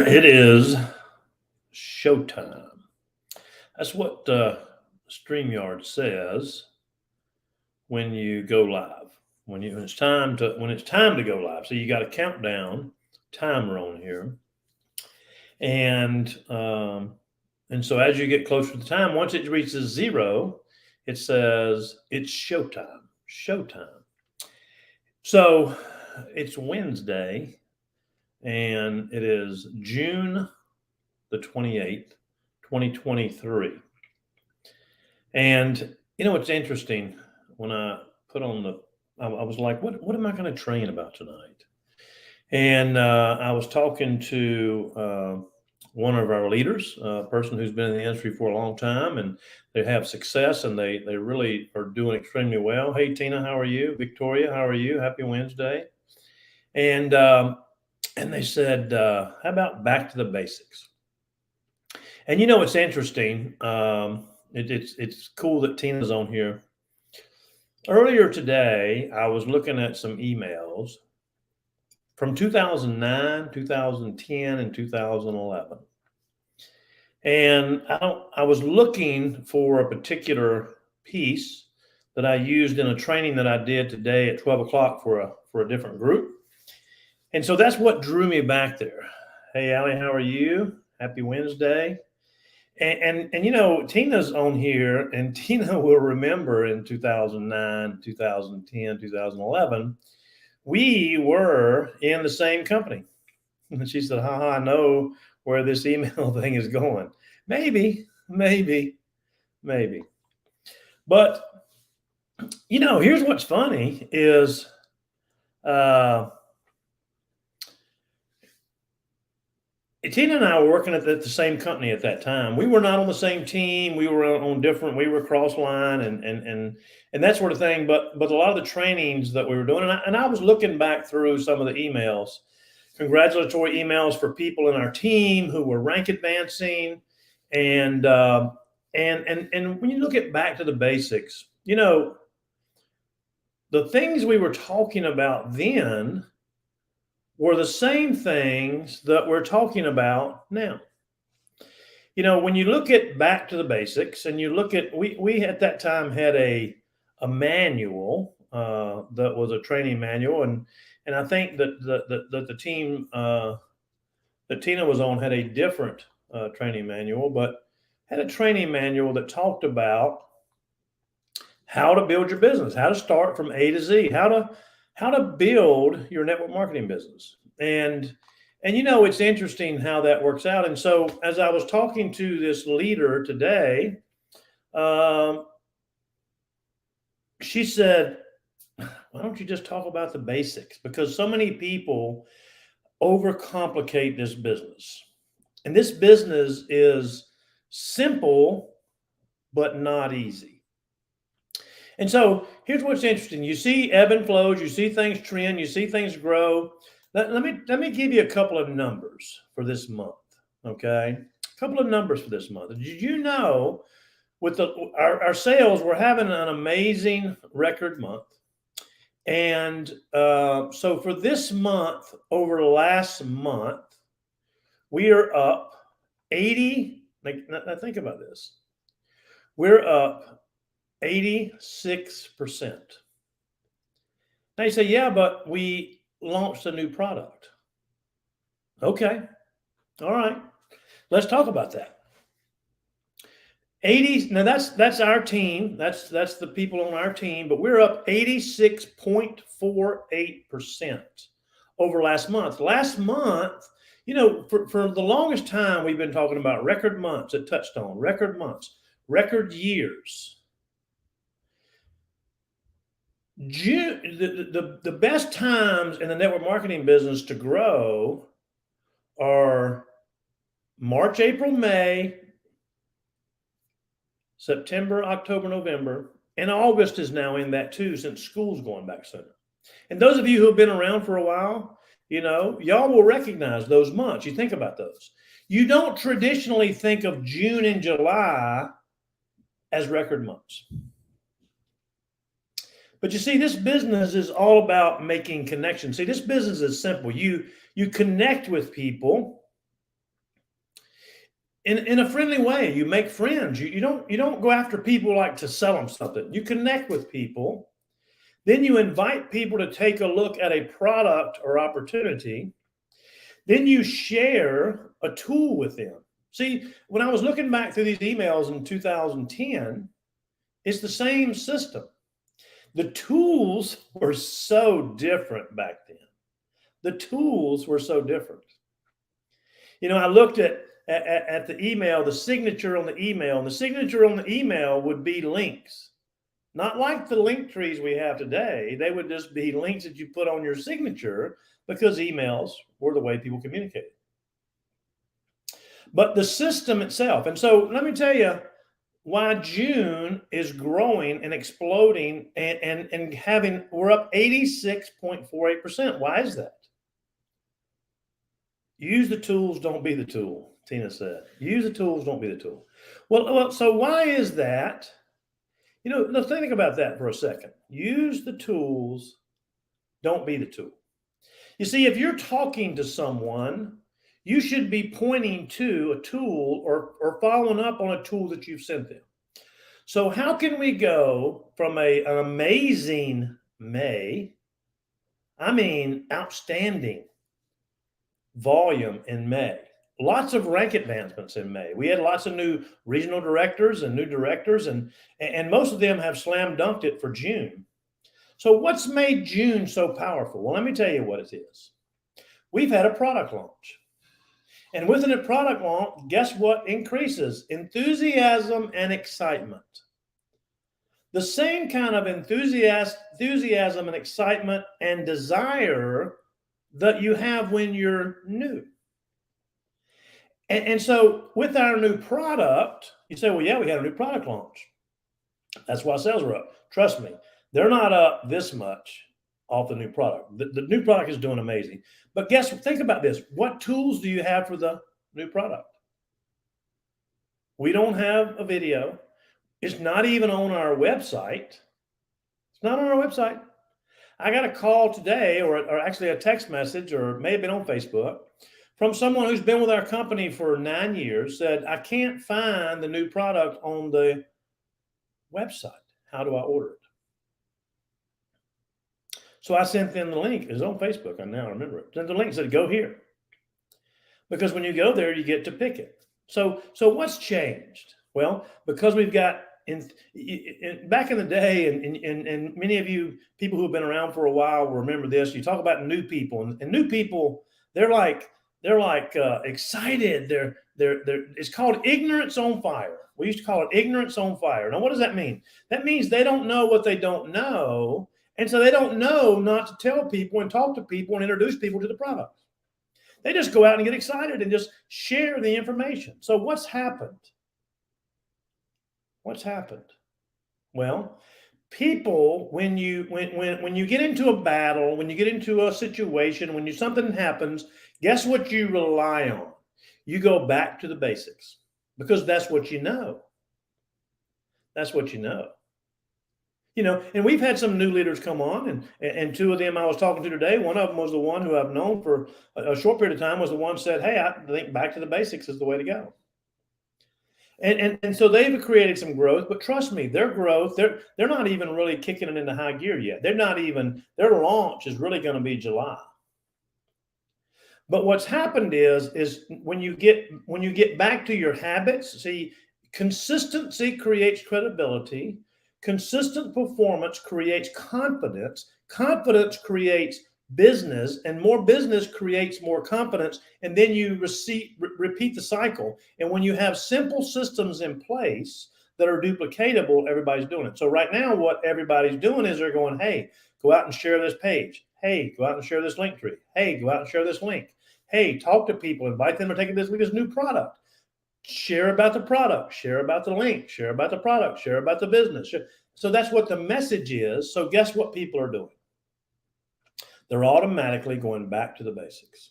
It is showtime. That's what StreamYard says when you go live. When it's time to go live. So you got a countdown timer on here, and so as you get closer to the time, once it reaches zero, it says it's showtime. Showtime. So it's Wednesday, and it is June the 28th, 2023. And it's interesting when I put on I was like, what am I going to train about tonight? And I was talking to one of our leaders, a person who's been in the industry for a long time, and they have success, and they really are doing extremely well. Hey, Tina, how are you? Victoria, how are you? Happy Wednesday. And they said, how about back to the basics? And it's interesting. It's cool that Tina's on here. Earlier today, I was looking at some emails from 2009, 2010, and 2011. And I was looking for a particular piece that I used in a training that I did today at 12 o'clock for a different group. And so that's what drew me back there. Hey, Allie, how are you? Happy Wednesday. And Tina's on here, and Tina will remember in 2009, 2010, 2011, we were in the same company. And she said, I know where this email thing is going. Maybe. But, here's what's funny is Tina and I were working at the same company at that time. We were not on the same team. We were on different. We were cross line and that sort of thing. But a lot of the trainings that we were doing, and I was looking back through some of the emails, congratulatory emails for people in our team who were rank advancing, and when you look at back to the basics, the things we were talking about then were the same things that we're talking about now. When you look at back to the basics, and you look at, we at that time had a manual that was a training manual, and I think that the team that Tina was on had a different training manual, but had a training manual that talked about how to build your business, how to start from A to Z, how to build your network marketing business. And it's interesting how that works out. And so as I was talking to this leader today, she said, why don't you just talk about the basics? Because so many people overcomplicate this business. And this business is simple, but not easy. And so here's what's interesting. You see ebb and flows, you see things trend, you see things grow. Let me give you a couple of numbers for this month, okay? A couple of numbers for this month. Did you know with our sales, we're having an amazing record month. And so for this month, over last month, we are up 80. Now think about this. We're up 86%. Now you say, yeah, but we launched a new product. Okay. All right. Let's talk about that. 80. Now that's our team. That's the people on our team, but we're up 86.48% over last month. Last month, for the longest time, we've been talking about record months at Touchstone, record months, record years. June, the best times in the network marketing business to grow are March, April, May, September, October, November, and August is now in that too, since school's going back soon. And those of you who have been around for a while, y'all will recognize those months. You think about those. You don't traditionally think of June and July as record months. But you see, this business is all about making connections. See, this business is simple. You connect with people in a friendly way. You make friends. You don't go after people like to sell them something. You connect with people. Then you invite people to take a look at a product or opportunity. Then you share a tool with them. See, when I was looking back through these emails in 2010, it's the same system. The tools were so different back then. The tools were so different. I looked at the email, the signature on the email, and the signature on the email would be links. Not like the link trees we have today. They would just be links that you put on your signature because emails were the way people communicated. But the system itself, and so let me tell you why June is growing and exploding and having, we're up 86.48%. Why is that? Use the tools, don't be the tool, Tina said. Use the tools, don't be the tool. Well, so why is that? Let's think about that for a second. Use the tools, don't be the tool. You see, if you're talking to someone, you should be pointing to a tool or following up on a tool that you've sent them. So how can we go from an amazing May, outstanding volume in May, lots of rank advancements in May. We had lots of new regional directors and new directors, and most of them have slam dunked it for June. So what's made June so powerful? Well, let me tell you what it is. We've had a product launch. And within a product launch, guess what increases? Enthusiasm and excitement. The same kind of enthusiasm and excitement and desire that you have when you're new. And so with our new product, you say, well, yeah, we had a new product launch. That's why sales are up. Trust me, they're not up this much off the new product. The new product is doing amazing. But think about this. What tools do you have for the new product? We don't have a video. It's not even on our website. It's not on our website. I got a call today, or actually a text message, or it may have been on Facebook, from someone who's been with our company for 9 years, said, I can't find the new product on the website. How do I order it? So I sent them the link. It's on Facebook. I now remember it. Sent the link, said, go here. Because when you go there, you get to pick it. So what's changed? Well, because we've got back in the day, and many of you people who have been around for a while will remember this. You talk about new people, and new people, they're like excited. They're it's called ignorance on fire. We used to call it ignorance on fire. Now, what does that mean? That means they don't know what they don't know, and so they don't know not to tell people and talk to people and introduce people to the product. They just go out and get excited and just share the information. So what's happened? What's happened? Well, people, when you get into a battle, when you get into a situation, when something happens, guess what you rely on? You go back to the basics because that's what you know. That's what you know. And we've had some new leaders come on, and two of them I was talking to today. One of them was the one who I've known for a short period of time, was the one who said, hey, I think back to the basics is the way to go. And so they've created some growth, but trust me, their growth, they're not even really kicking it into high gear yet. Their launch is really going to be July. But what's happened is when you get back to your habits, see, consistency creates credibility. Consistent performance creates confidence. Confidence creates business, and more business creates more confidence. And then you repeat the cycle. And when you have simple systems in place that are duplicatable, everybody's doing it. So right now, what everybody's doing is they're going, hey, go out and share this page. Hey, go out and share this link tree. Hey, go out and share this link. Hey, talk to people, invite them to take this new product. Share about the product, share about the link, share about the product, share about the business. So that's what the message is. So guess what people are doing? They're automatically going back to the basics.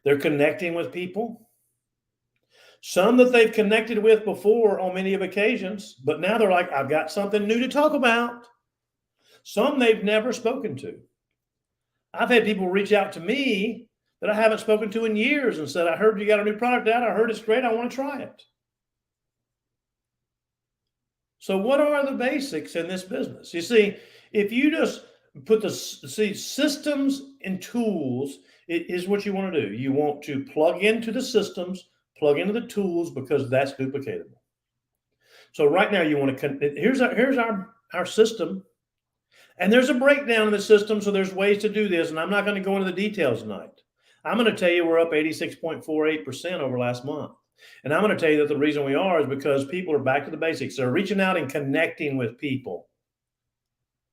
They're connecting with people. Some that they've connected with before on many of occasions, but now they're like, I've got something new to talk about. Some they've never spoken to. I've had people reach out to me that I haven't spoken to in years and said, I heard you got a new product out. I heard it's great. I want to try it. So what are the basics in this business? You see, if you just put systems and tools is what you want to do. You want to plug into the systems, plug into the tools because that's duplicatable. So right now you want to here's our system, and there's a breakdown of the system. So there's ways to do this, and I'm not going to go into the details tonight. I'm going to tell you we're up 86.48% over last month. And I'm going to tell you that the reason we are is because people are back to the basics. They're reaching out and connecting with people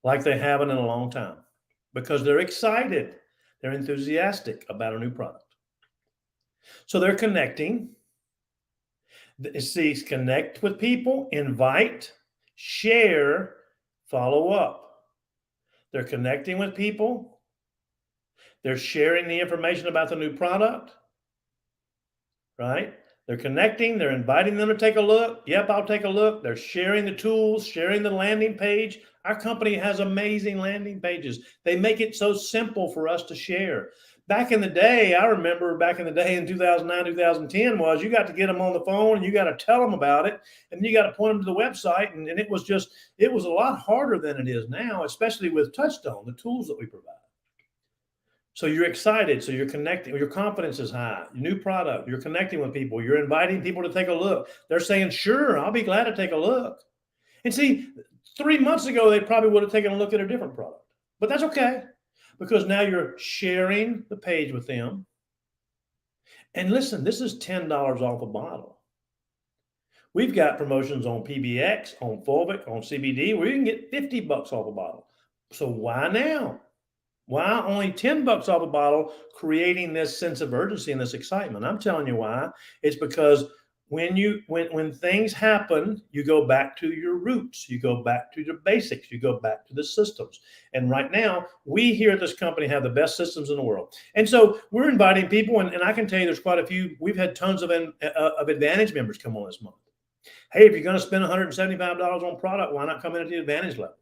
like they haven't in a long time because they're excited. They're enthusiastic about a new product. So they're connecting. See, connect with people, invite, share, follow up. They're connecting with people. They're sharing the information about the new product, right? They're connecting, they're inviting them to take a look. Yep, I'll take a look. They're sharing the tools, sharing the landing page. Our company has amazing landing pages. They make it so simple for us to share. Back in the day, I remember back in the day in 2009, 2010 was you got to get them on the phone and you got to tell them about it. And you got to point them to the website. And it was a lot harder than it is now, especially with Touchstone, the tools that we provide. So you're excited. So you're connecting. Your confidence is high. New product. You're connecting with people. You're inviting people to take a look. They're saying, sure, I'll be glad to take a look. And see, 3 months ago, they probably would have taken a look at a different product. But that's okay because now you're sharing the page with them. And listen, this is $10 off a bottle. We've got promotions on PBX, on Fulvic, on CBD where you can get $50 off a bottle. So why now? Why only $10 off a bottle, creating this sense of urgency and this excitement? I'm telling you why. It's because when things happen, you go back to your roots, you go back to the basics, you go back to the systems. And right now, we here at this company have the best systems in the world. And so we're inviting people, and I can tell you there's quite a few. We've had tons of Advantage members come on this month. Hey, if you're going to spend $175 on product, why not come in at the Advantage level?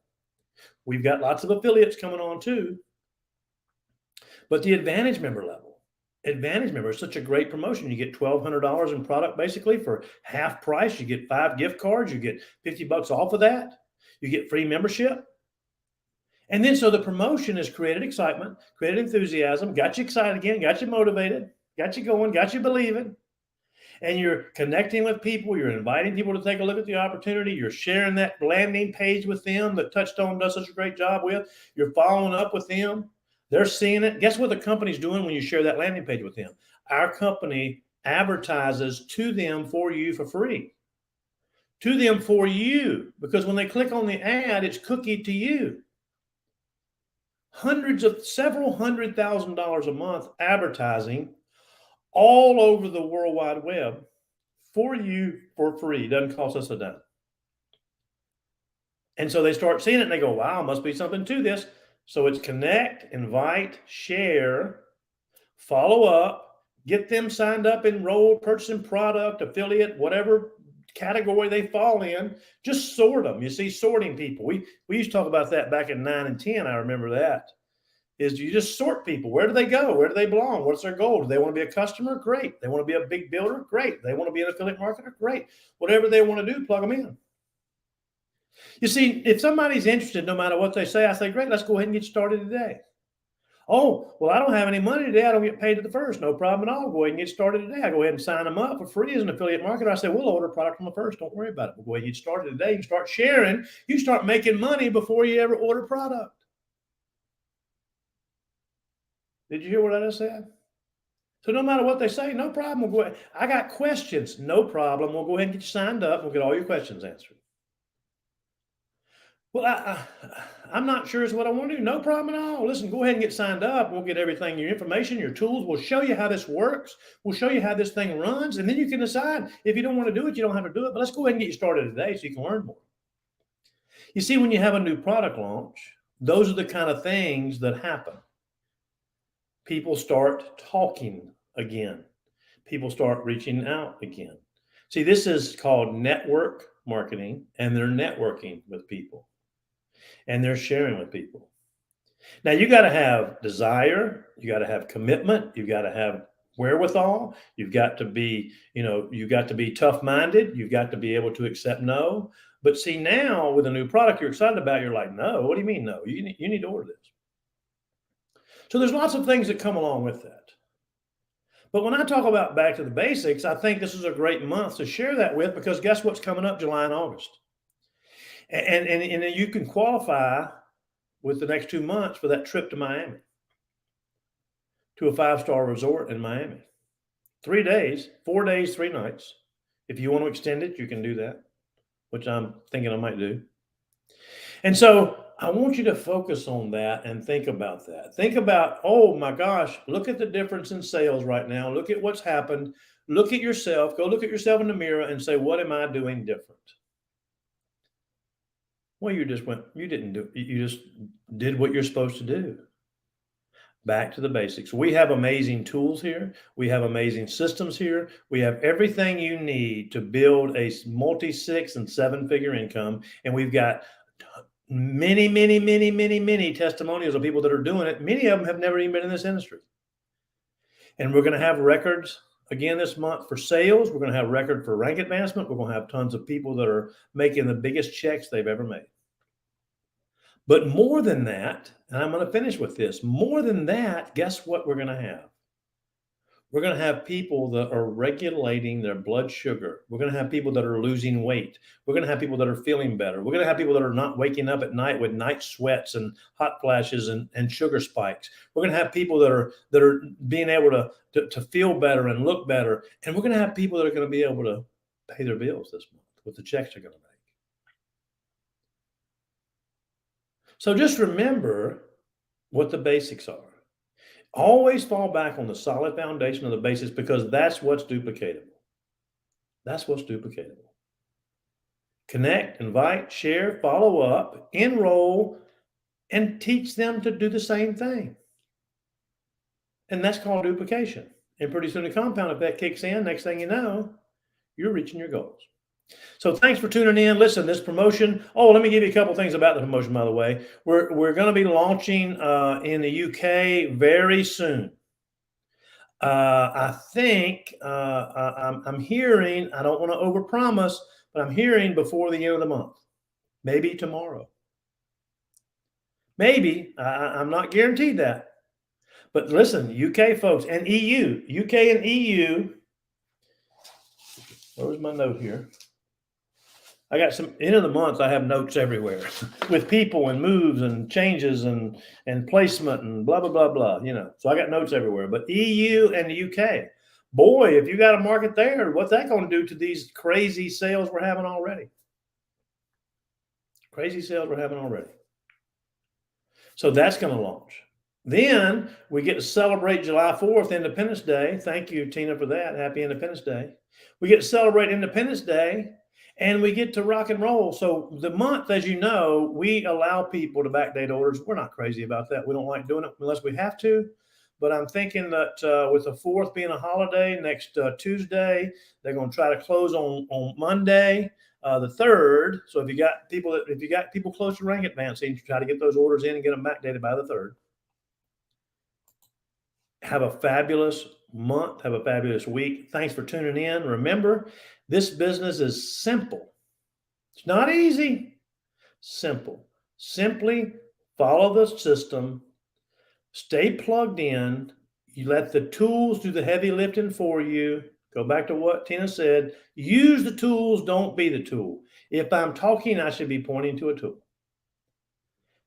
We've got lots of affiliates coming on too. But the Advantage member is such a great promotion. You get $1,200 in product basically for half price. You get 5 gift cards. You get $50 off of that. You get free membership. And then so the promotion has created excitement, created enthusiasm, got you excited again, got you motivated, got you going, got you believing. And you're connecting with people. You're inviting people to take a look at the opportunity. You're sharing that landing page with them that Touchstone does such a great job with. You're following up with them. They're seeing it. Guess what the company's doing when you share that landing page with them? Our company advertises to them for you for free. To them for you. Because when they click on the ad, it's cookied to you. Several $100,000 a month advertising all over the World Wide Web for you for free. Doesn't cost us a dime. And so they start seeing it and they go, wow, must be something to this. So it's connect, invite, share, follow up, get them signed up, enrolled, purchasing product, affiliate, whatever category they fall in. Just sort them. You see, sorting people. We used to talk about that back in 9 and 10. I remember that. Is you just sort people. Where do they go? Where do they belong? What's their goal? Do they want to be a customer? Great. They want to be a big builder? Great. They want to be an affiliate marketer? Great. Whatever they want to do, plug them in. You see, if somebody's interested, no matter what they say, I say, great, let's go ahead and get started today. Oh, well, I don't have any money today. I don't get paid at the first. No problem at all. Go ahead and get started today. I go ahead and sign them up for free as an affiliate marketer. I say, we'll order a product from the first. Don't worry about it. We'll go ahead and get started today. You start sharing. You start making money before you ever order product. Did you hear what I just said? So no matter what they say, no problem. We'll go ahead. I got questions. No problem. We'll go ahead and get you signed up. We'll get all your questions answered. Well, I'm not sure is what I want to do. No problem at all. Listen, go ahead and get signed up. We'll get everything, your information, your tools. We'll show you how this works. We'll show you how this thing runs. And then you can decide if you don't want to do it, you don't have to do it. But let's go ahead and get you started today so you can learn more. You see, when you have a new product launch, those are the kind of things that happen. People start talking again. People start reaching out again. See, this is called network marketing, and they're networking with people. And they're sharing with people. Now you got to have desire, you got to have commitment, you got to have wherewithal, you've got to be, you got to be tough-minded, you've got to be able to accept no. But see, now with a new product you're excited about, you're like, no, what do you mean no? You need to order this. So there's lots of things that come along with that. But when I talk about back to the basics, I think this is a great month to share that with, because guess what's coming up July and August? And you can qualify with the next 2 months for that trip to Miami, to a 5-star resort in Miami. 3 days, 4 days, 3 nights. If you want to extend it, you can do that, which I'm thinking I might do. And so I want you to focus on that and think about that. Think about, oh my gosh, look at the difference in sales right now. Look at what's happened. Look at yourself. Go look at yourself in the mirror and say, what am I doing different? Well, you just did what you're supposed to do. Back to the basics. We have amazing tools here. We have amazing systems here. We have everything you need to build a multi-6 and 7-figure income. And we've got many, many, many, many, many testimonials of people that are doing it. Many of them have never even been in this industry. And we're going to have records again this month for sales. We're going to have record for rank advancement. We're going to have tons of people that are making the biggest checks they've ever made. But more than that, and I'm going to finish with this, more than that, guess what we're going to have? We're going to have people that are regulating their blood sugar. We're going to have people that are losing weight. We're going to have people that are feeling better. We're going to have people that are not waking up at night with night sweats and hot flashes and sugar spikes. We're going to have people that are being able to feel better and look better. And we're going to have people that are going to be able to pay their bills this month with the checks they're going to make. So just remember what the basics are. Always fall back on the solid foundation of the basics, because that's what's duplicatable. That's what's duplicatable. Connect, invite, share, follow up, enroll, and teach them to do the same thing. And that's called duplication. And pretty soon the compound effect kicks in. Next thing you know, you're reaching your goals. So thanks for tuning in. Listen, this promotion. Oh, let me give you a couple things about the promotion, by the way. We're going to be launching in the UK very soon. I think I'm hearing, I don't want to overpromise, but I'm hearing before the end of the month, maybe tomorrow. Maybe, I'm not guaranteed that. But listen, UK folks and EU, UK and EU, where's my note here? I got some, end of the month, I have notes everywhere with people and moves and changes and placement and blah, blah, blah, blah, So I got notes everywhere. But EU and the UK, boy, if you got a market there, what's that going to do to these crazy sales we're having already? Crazy sales we're having already. So that's going to launch. Then we get to celebrate July 4th, Independence Day. Thank you, Tina, for that. Happy Independence Day. We get to celebrate Independence Day. And we get to rock and roll. So the month, as you know, we allow people to backdate orders. We're not crazy about that. We don't like doing it unless we have to. But I'm thinking that with the 4th being a holiday, next Tuesday, they're going to try to close on Monday, the 3rd. So if you got people close to rank advancing, try to get those orders in and get them backdated by the 3rd. Have a fabulous month. Have a fabulous week. Thanks for tuning in. Remember, this business is simple. It's not easy. Simple. Simply follow the system. Stay plugged in. You let the tools do the heavy lifting for you. Go back to what Tina said. Use the tools. Don't be the tool. If I'm talking, I should be pointing to a tool.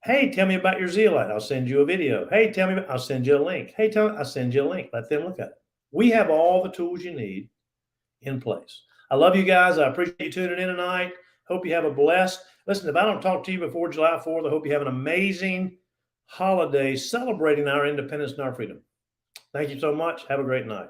Hey, tell me about your zeolite. I'll send you a video. Hey, I'll send you a link. Hey, I'll send you a link. Let them look at it. We have all the tools you need in place. I love you guys. I appreciate you tuning in tonight. Hope you have a blessed. Listen, if I don't talk to you before July 4th, I hope you have an amazing holiday celebrating our independence and our freedom. Thank you so much. Have a great night.